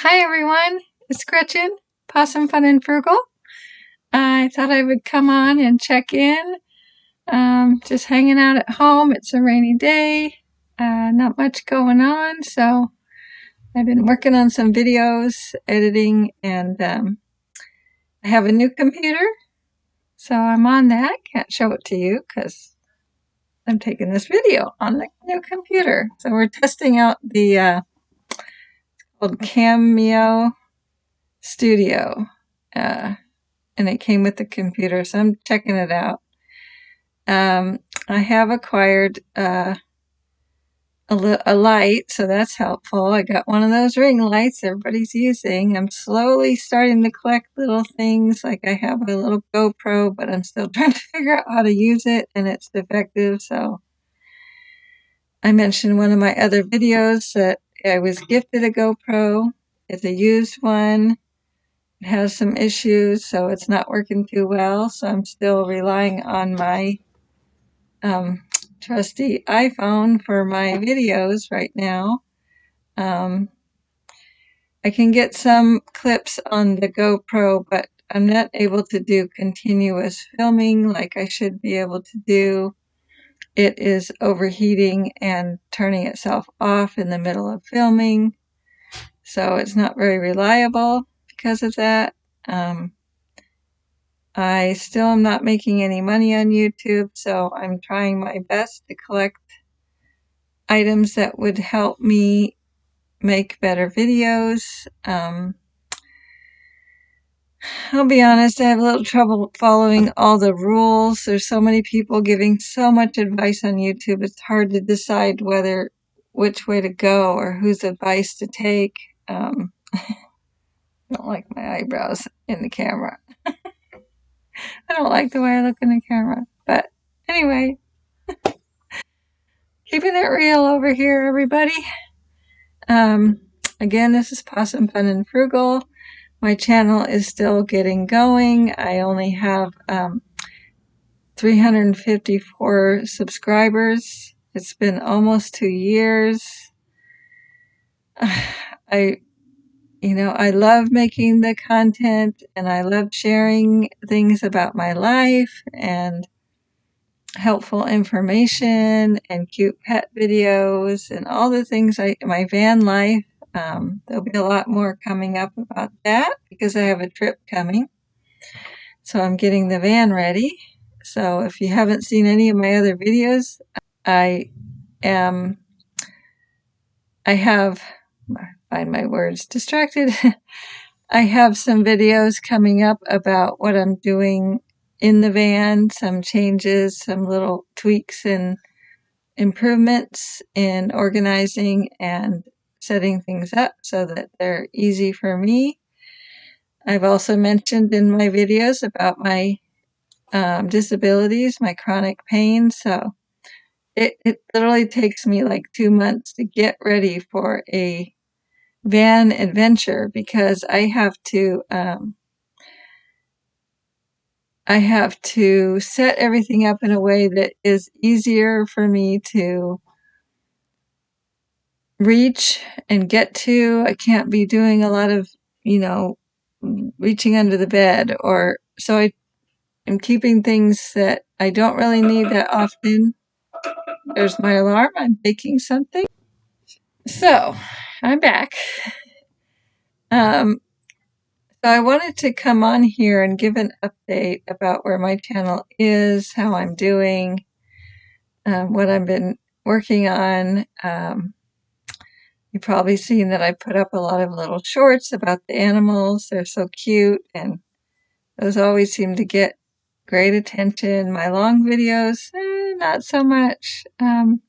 Hi everyone, it's Gretchen, Possum Fun and Frugal. I thought I would come on and check in. Just hanging out at home. It's a rainy day, not much going on, so I've been working on some videos, editing, and I have a new computer, so I'm on that. Can't show it to you because I'm taking this video on the new computer. So we're testing out the called Cameo Studio. Uh, and it came with the computer, so I'm checking it out. I have acquired a light, so that's helpful. I got one of those ring lights everybody's using. I'm slowly starting to collect little things, like I have a little GoPro, but I'm still trying to figure out how to use it, and it's defective, so I mentioned in one of my other videos that I was gifted a GoPro. It's a used one. It has some issues, so it's not working too well, so I'm still relying on my trusty iPhone for my videos right now. I can get some clips on the GoPro, but I'm not able to do continuous filming like I should be able to do. It is overheating and turning itself off in the middle of filming, so it's not very reliable because of that. I still am not making any money on YouTube, so I'm trying my best to collect items that would help me make better videos. I'll be honest, I have a little trouble following all the rules. There's so many people giving so much advice on YouTube. It's hard to decide which way to go or whose advice to take. I don't like my eyebrows in the camera. I don't like the way I look in the camera. But anyway, keeping it real over here, everybody. Um, Again, this is Possum Fun and Frugal. My channel is still getting going. I only have 354 subscribers. It's been almost 2 years. I love making the content, and I love sharing things about my life and helpful information and cute pet videos and all the things my van life. There'll be a lot more coming up about that because I have a trip coming. So I'm getting the van ready. So if you haven't seen any of my other videos, I am, I have, find my words distracted. I have some videos coming up about what I'm doing in the van, some changes, some little tweaks and improvements in organizing and setting things up so that they're easy for me. I've also mentioned in my videos about my disabilities, my chronic pain. So it literally takes me like 2 months to get ready for a van adventure because I have to set everything up in a way that is easier for me to reach and get to. I can't be doing a lot of, reaching under the bed, or so I am keeping things that I don't really need that often. There's my alarm. I'm baking something. So I'm back. Um, so I wanted to come on here and give an update about where my channel is, how I'm doing, what I've been working on. You've probably seen that I put up a lot of little shorts about the animals. They're so cute, and those always seem to get great attention. My long videos, not so much. I'm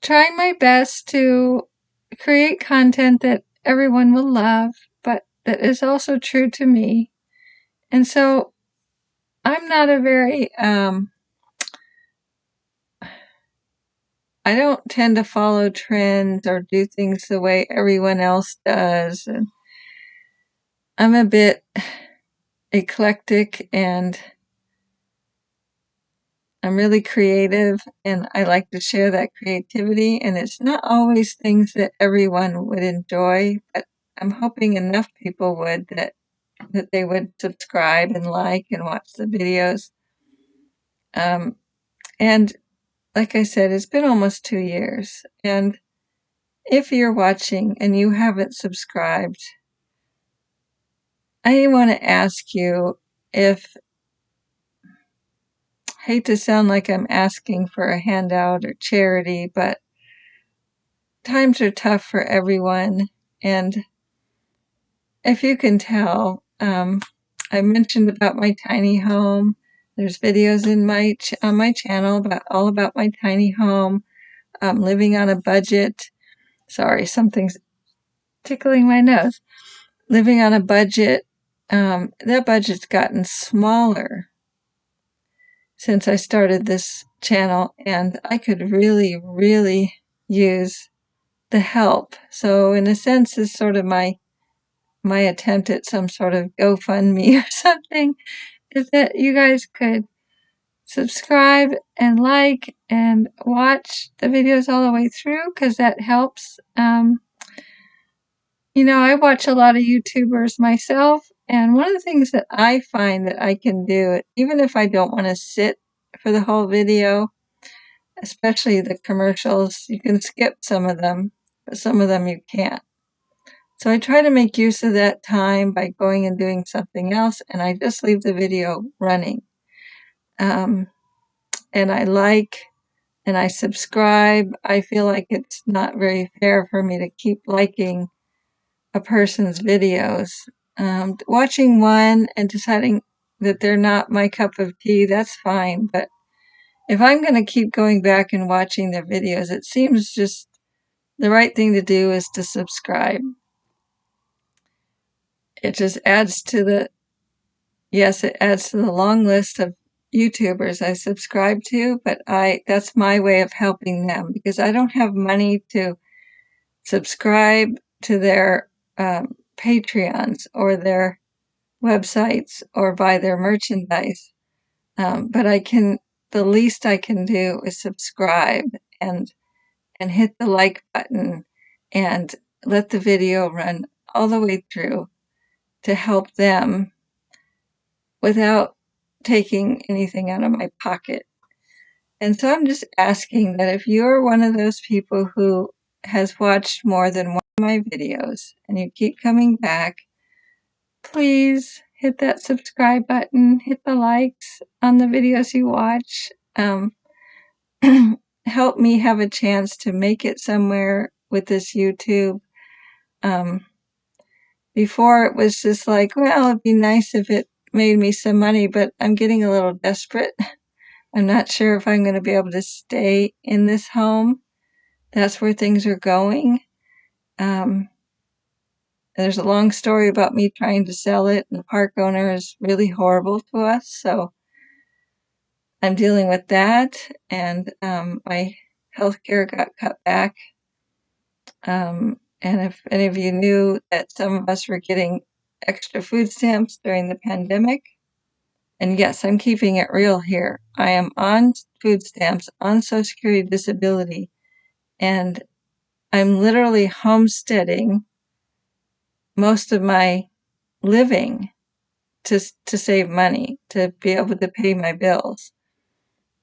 trying my best to create content that everyone will love, but that is also true to me. And so I'm not a very, I don't tend to follow trends or do things the way everyone else does. And I'm a bit eclectic, and I'm really creative and I like to share that creativity, and it's not always things that everyone would enjoy, but I'm hoping enough people would that they would subscribe and like and watch the videos. And like I said, it's been almost 2 years. And if you're watching and you haven't subscribed, I want to ask you if, I hate to sound like I'm asking for a handout or charity, but times are tough for everyone. And if you can tell, I mentioned about my tiny home. There's videos on my channel about all about my tiny home. Living on a budget. Sorry, something's tickling my nose. Living on a budget. That budget's gotten smaller since I started this channel, and I could really, really use the help. So in a sense, it's sort of my attempt at some sort of GoFundMe or something, is that you guys could subscribe and like and watch the videos all the way through, because that helps. I watch a lot of YouTubers myself, and one of the things that I find that I can do, even if I don't want to sit for the whole video, especially the commercials, you can skip some of them, but some of them you can't. So I try to make use of that time by going and doing something else, and I just leave the video running. And I like and I subscribe. I feel like it's not very fair for me to keep liking a person's videos. Watching one and deciding that they're not my cup of tea, that's fine. But if I'm going to keep going back and watching their videos, it seems just the right thing to do is to subscribe. It just adds to the long list of YouTubers I subscribe to, but that's my way of helping them, because I don't have money to subscribe to their Patreons or their websites or buy their merchandise. But the least I can do is subscribe and hit the like button and let the video run all the way through to help them without taking anything out of my pocket. And so I'm just asking that if you're one of those people who has watched more than one of my videos and you keep coming back, please hit that subscribe button, hit the likes on the videos you watch. Help me have a chance to make it somewhere with this YouTube. Before it was just like, well, it'd be nice if it made me some money, but I'm getting a little desperate. I'm not sure if I'm going to be able to stay in this home. That's where things are going. There's a long story about me trying to sell it, and the park owner is really horrible to us, so I'm dealing with that, and my health care got cut back. And if any of you knew that some of us were getting extra food stamps during the pandemic, and yes, I'm keeping it real here. I am on food stamps, on Social Security disability, and I'm literally homesteading most of my living to save money, to be able to pay my bills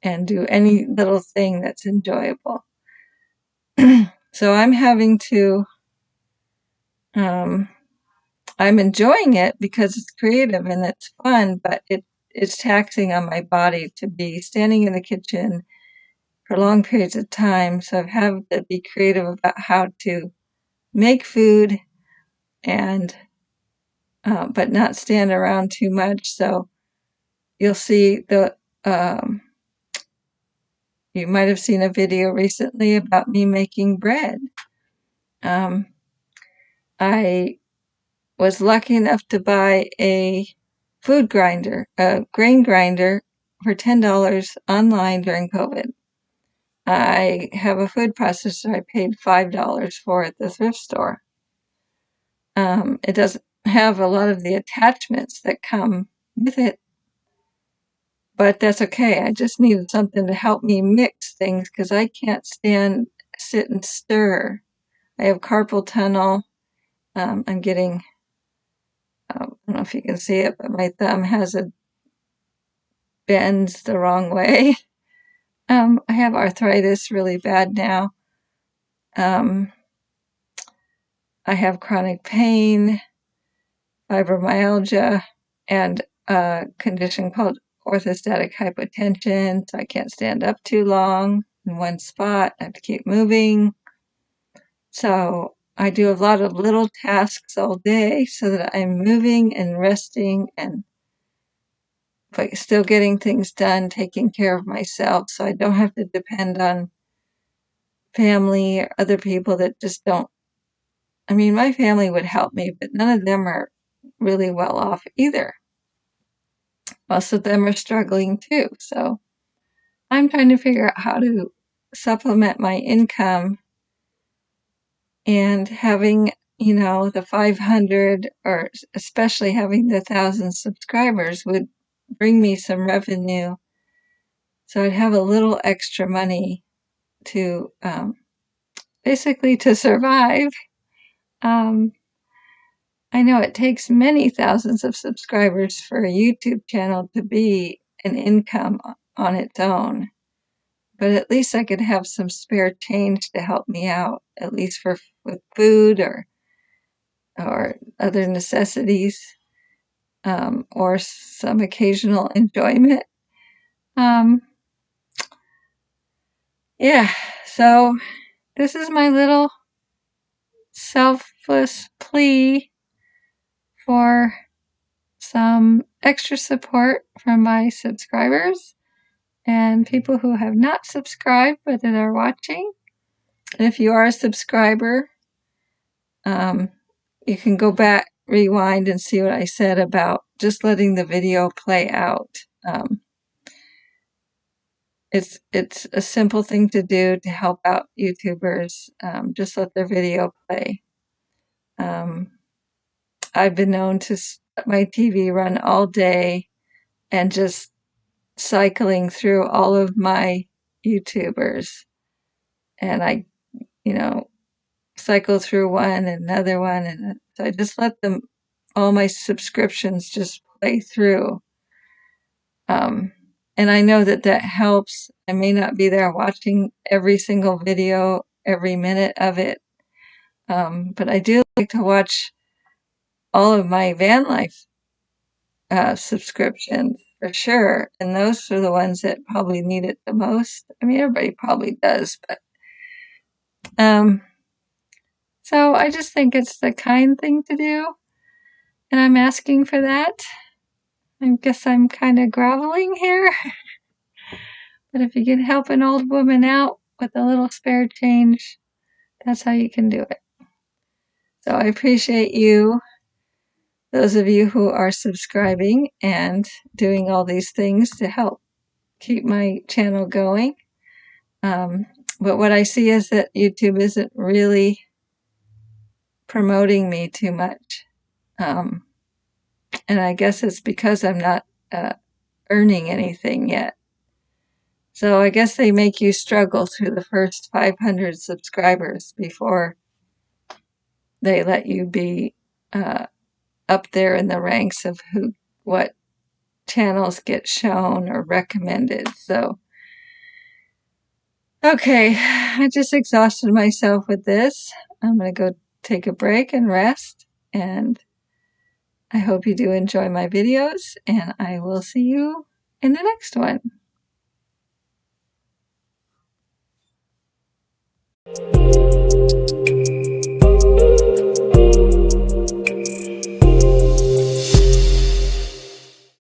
and do any little thing that's enjoyable. So I'm having to, I'm enjoying it because it's creative and it's fun, but it's taxing on my body to be standing in the kitchen for long periods of time. So I've had to be creative about how to make food and but not stand around too much. So you'll see you might have seen a video recently about me making bread. I was lucky enough to buy a grain grinder for $10 online during COVID. I have a food processor I paid $5 for at the thrift store. It doesn't have a lot of the attachments that come with it, but that's okay. I just needed something to help me mix things because I can't stand sit and stir. I have carpal tunnel. I'm getting, I don't know if you can see it, but my thumb has a bends the wrong way. I have arthritis really bad now. I have chronic pain, fibromyalgia, and a condition called orthostatic hypotension. So I can't stand up too long in one spot. I have to keep moving. So I do a lot of little tasks all day so that I'm moving and resting and but still getting things done, taking care of myself so I don't have to depend on family or other people that just don't. I mean, my family would help me, but none of them are really well off either. Most of them are struggling too. So I'm trying to figure out how to supplement my income, and having, the 500 or especially having the 1,000 subscribers would bring me some revenue. So I'd have a little extra money to basically to survive. I know it takes many thousands of subscribers for a YouTube channel to be an income on its own, but at least I could have some spare change to help me out, at least with food or other necessities, or some occasional enjoyment. Yeah, so this is my little selfless plea for some extra support from my subscribers and people who have not subscribed but that are watching. And if you are a subscriber, you can go back, rewind, and see what I said about just letting the video play out. It's a simple thing to do to help out YouTubers. Just let their video play. I've been known to let my TV run all day and just cycling through all of my YouTubers. And I, cycle through one and another one. And so I just let all my subscriptions just play through. And I know that helps. I may not be there watching every single video, every minute of it. But I do like to watch all of my van life subscriptions for sure. And those are the ones that probably need it the most. I mean, everybody probably does, but so I just think it's the kind thing to do. And I'm asking for that. I guess I'm kind of groveling here. But if you can help an old woman out with a little spare change, that's how you can do it. So I appreciate you, those of you who are subscribing and doing all these things to help keep my channel going. But what I see is that YouTube isn't really promoting me too much. And I guess it's because I'm not earning anything yet. So I guess they make you struggle through the first 500 subscribers before they let you be up there in the ranks of what channels get shown or recommended. So, okay, I just exhausted myself with this. I'm going to go take a break and rest. And I hope you do enjoy my videos, and I will see you in the next one.